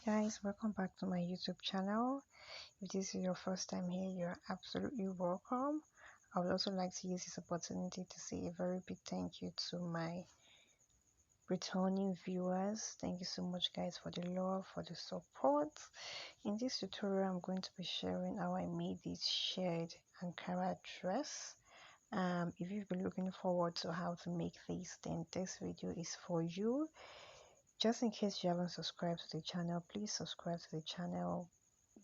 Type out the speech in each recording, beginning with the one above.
Guys, welcome back to my YouTube channel. If this is your first time here, you're absolutely welcome. I would also like to use this opportunity to say a very big thank you to my returning viewers. Thank you so much guys for the love, for the support. In this tutorial, I'm going to be sharing how I made this shared Ankara dress. If you've been looking forward to how to make this, then this video is for you. Just in case you haven't subscribed to the channel, please subscribe to the channel,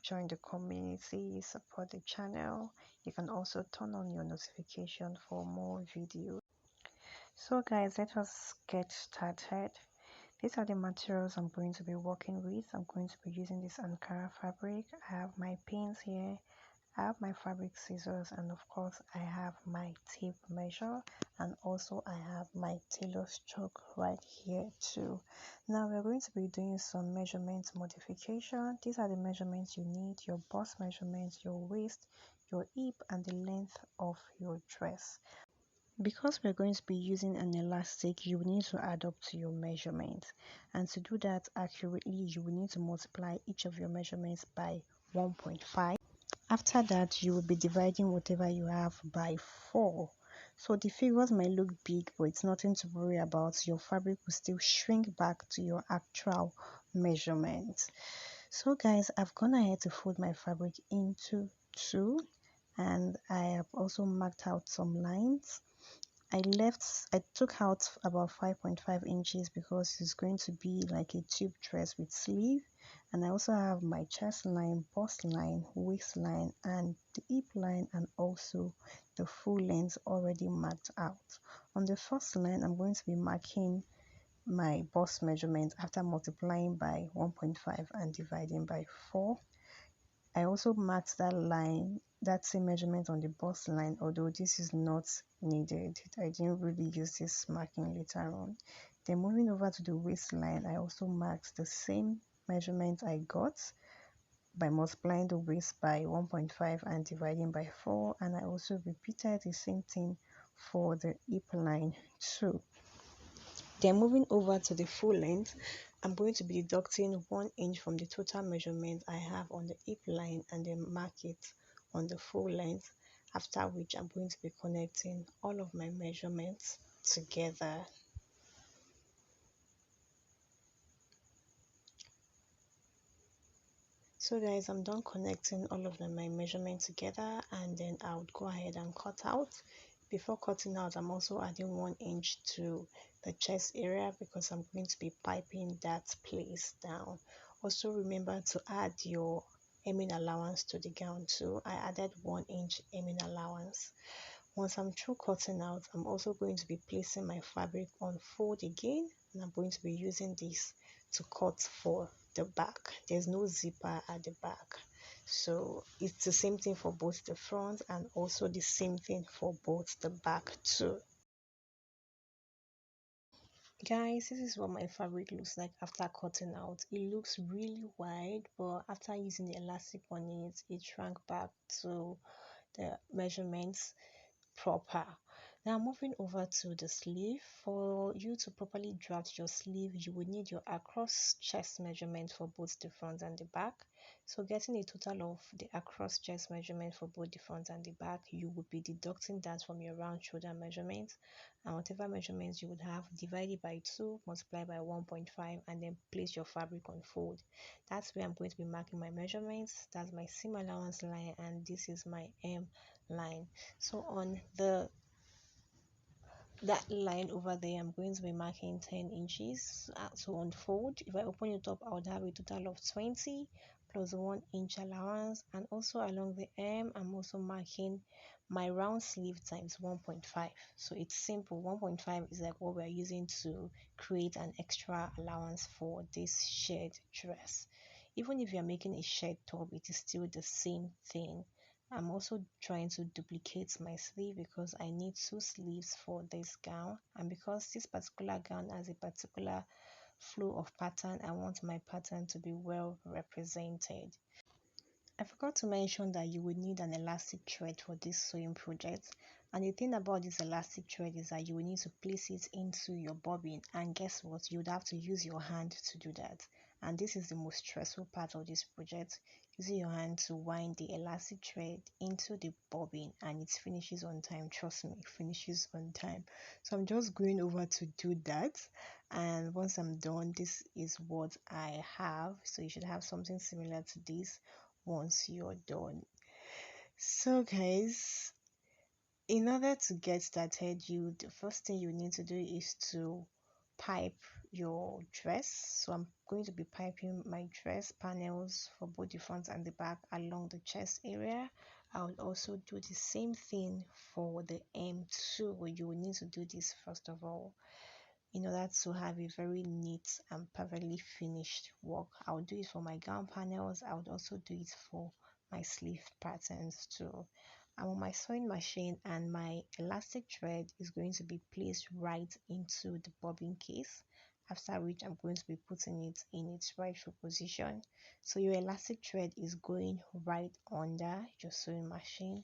join the community, support the channel. You can also turn on your notification for more videos. So guys, let us get started. These are the materials I'm going to be working with. I'm going to be using this Ankara fabric. I have my pins here, I have my fabric scissors, and of course I have my tape measure, and also I have my tailor's chalk right here too. Now we're going to be doing some measurement modification. These are the measurements you need: your bust measurements, your waist, your hip, and the length of your dress. Because we're going to be using an elastic, you will need to add up to your measurements, and to do that accurately you will need to multiply each of your measurements by 1.5. After that, you will be dividing whatever you have by 4. So the figures might look big, but it's nothing to worry about. Your fabric will still shrink back to your actual measurements. So guys, I've gone ahead to fold my fabric into 2, and I have also marked out some lines. I took out about 5.5 inches because it's going to be like a tube dress with sleeve. And I also have my chest line, bust line, waistline, and the hip line, and also the full length already marked out. On the first line, I'm going to be marking my bust measurement after multiplying by 1.5 and dividing by 4. I also marked that line, that same measurement on the bust line, although this is not needed. I didn't really use this marking later on. Then moving over to the waistline, I also marked the same measurement I got by multiplying the waist by 1.5 and dividing by 4, and I also repeated the same thing for the hip line too. Then moving over to the full length, I'm going to be deducting 1 inch from the total measurement I have on the hip line and then mark it on the full length, after which I'm going to be connecting all of my measurements together. So guys, I'm done connecting all of my measurements together, and then I would go ahead and cut out. Before cutting out, I'm also adding 1 inch to the chest area because I'm going to be piping that place down. Also remember to add your hemming allowance to the gown too. I added 1 inch hemming allowance. Once I'm through cutting out, I'm also going to be placing my fabric on fold again, and I'm going to be using this to cut for the back. There's no zipper at the back, so it's the same thing for both the front and also the same thing for both the back too. Guys, this is what my fabric looks like after cutting out. It looks really wide, but after using the elastic on it, it shrank back to the measurements proper. Now moving over to the sleeve. For you to properly draft your sleeve, you will need your across chest measurement for both the front and the back. So getting a total of the across chest measurement for both the front and the back, you would be deducting that from your round shoulder measurement, and whatever measurements you would have, divide it by 2, multiply by 1.5, and then place your fabric on fold. That's where I'm going to be marking my measurements. That's my seam allowance line, and this is my M line. So on that line over there, I'm going to be marking 10 inches to unfold. If I open it up, I would have a total of 20 plus 1 inch allowance, and also along the M, I'm also marking my round sleeve times 1.5. So it's simple. 1.5 is like what we're using to create an extra allowance for this shared dress. Even if you're making a shared top, it is still the same thing. I'm also trying to duplicate my sleeve because I need 2 sleeves for this gown, and because this particular gown has a particular flow of pattern, I want my pattern to be well represented. I forgot to mention that you would need an elastic thread for this sewing project, and the thing about this elastic thread is that you will need to place it into your bobbin, and guess what, you would have to use your hand to do that. And this is the most stressful part of this project, using your hand to wind the elastic thread into the bobbin, and it finishes on time. Trust me, it finishes on time. So I'm just going over to do that, and once I'm done, this is what I have. So you should have something similar to this once you're done. So guys, in order to get started, the first thing you need to do is to pipe your dress. So I'm going to be piping my dress panels for both the front and the back along the chest area. I will also do the same thing for the M2. You will need to do this first of all in order to have a very neat and perfectly finished work. I'll do it for my gown panels. I would also do it for my sleeve patterns too. I'm on my sewing machine, and my elastic thread is going to be placed right into the bobbin case, after which I'm going to be putting it in its rightful position. So your elastic thread is going right under your sewing machine,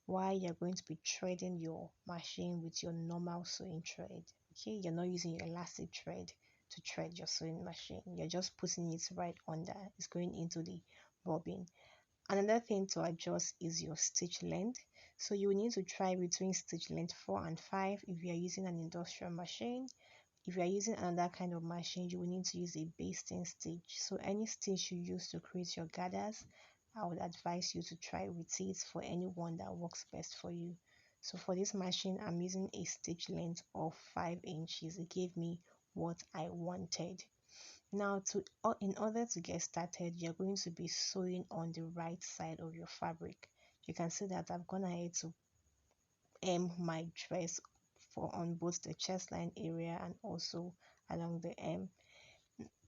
while you're going to be threading your machine with your normal sewing thread. Okay, you're not using your elastic thread to thread your sewing machine, you're just putting it right under. It's going into the bobbin. Another thing to adjust is your stitch length. So you need to try between stitch length 4 and 5 if you are using an industrial machine. If you are using another kind of machine, you will need to use a basting stitch. So any stitch you use to create your gathers, I would advise you to try with it for any one that works best for you. So for this machine, I'm using a stitch length of 5 inches. It gave me what I wanted. Now, in order to get started, you're going to be sewing on the right side of your fabric. You can see that I've gone ahead to hem my dress for on both the chest line area and also along the hem.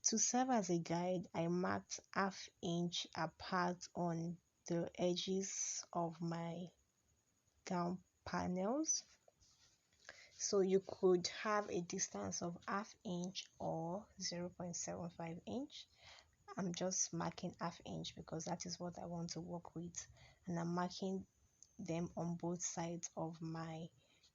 To serve as a guide, I marked ½ inch apart on the edges of my gown panels. So you could have a distance of ½ inch or 0.75 inch. I'm just marking ½ inch because that is what I want to work with, and I'm marking them on both sides of my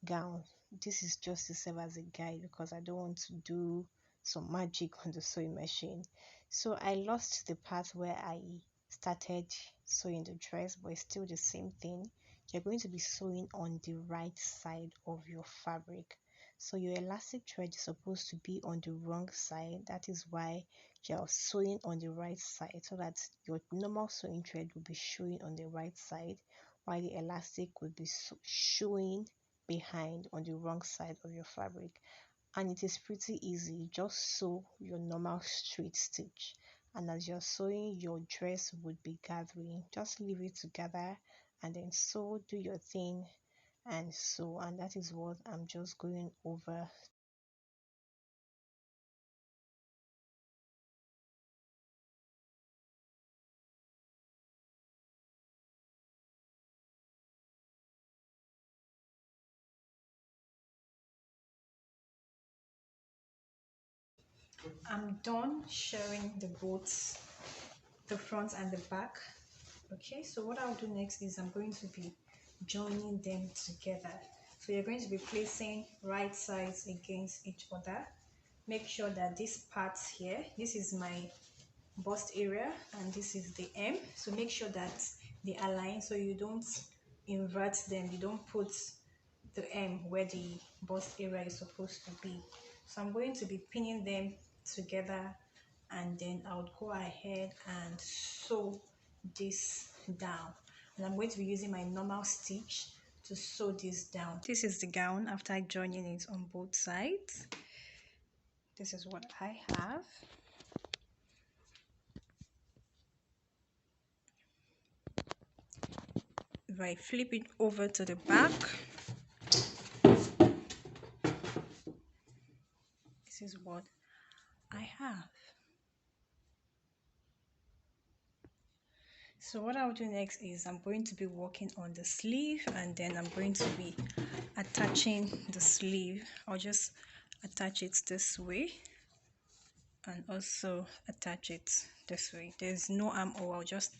gown. This is just to serve as a guide because I don't want to do some magic on the sewing machine. So I lost the part where I started sewing the dress, but it's still the same thing. You're going to be sewing on the right side of your fabric. So your elastic thread is supposed to be on the wrong side. That is why you're sewing on the right side, so that your normal sewing thread will be showing on the right side, while the elastic will be showing behind on the wrong side of your fabric. And it is pretty easy. Just sew your normal straight stitch, and as you're sewing, your dress would be gathering. Just leave it together and then sew, do your thing and sew. And that is what I'm just going over. I'm done showing the front and the back. Okay, so what I'll do next is I'm going to be joining them together. So you're going to be placing right sides against each other. Make sure that this part here, this is my bust area and this is the M. So make sure that they align so you don't invert them. You don't put the M where the bust area is supposed to be. So I'm going to be pinning them together, and then I'll go ahead and sew this down. And I'm going to be using my normal stitch to sew this down. This is the gown after joining it on both sides. This is what I have. If I flip it over to the back, this is what I have. So what I'll do next is I'm going to be working on the sleeve, and then I'm going to be attaching the sleeve. I'll just attach it this way and also attach it this way. There's no armhole. I'll just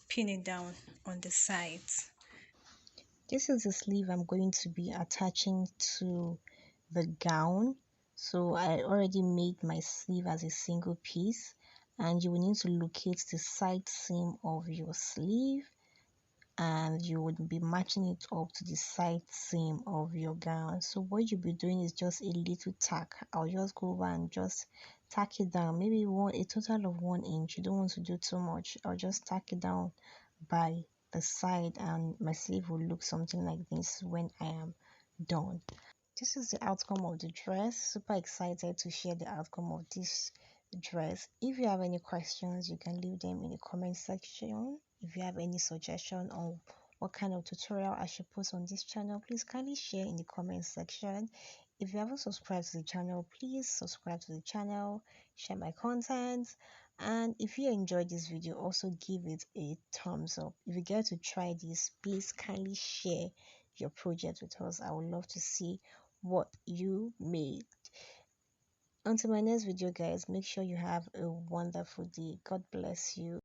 pin it down on the sides. This is the sleeve I'm going to be attaching to the gown. So I already made my sleeve as a single piece, and you will need to locate the side seam of your sleeve, and you would be matching it up to the side seam of your gown. So what you'll be doing is just a little tack. I'll just go over and just tack it down, maybe a total of 1 inch. You don't want to do too much. I'll just tack it down by the side, and my sleeve will look something like this when I am done. This is the outcome of the dress. Super excited to share the outcome of this dress. If you have any questions, you can leave them in the comment section. If you have any suggestion on what kind of tutorial I should post on this channel, please kindly share in the comment section. If you haven't subscribed to the channel, please subscribe to the channel, share my content, and if you enjoyed this video, also give it a thumbs up. If you get to try this, please kindly share your project with us. I would love to see what you made. Until my next video, guys, make sure you have a wonderful day. God bless you.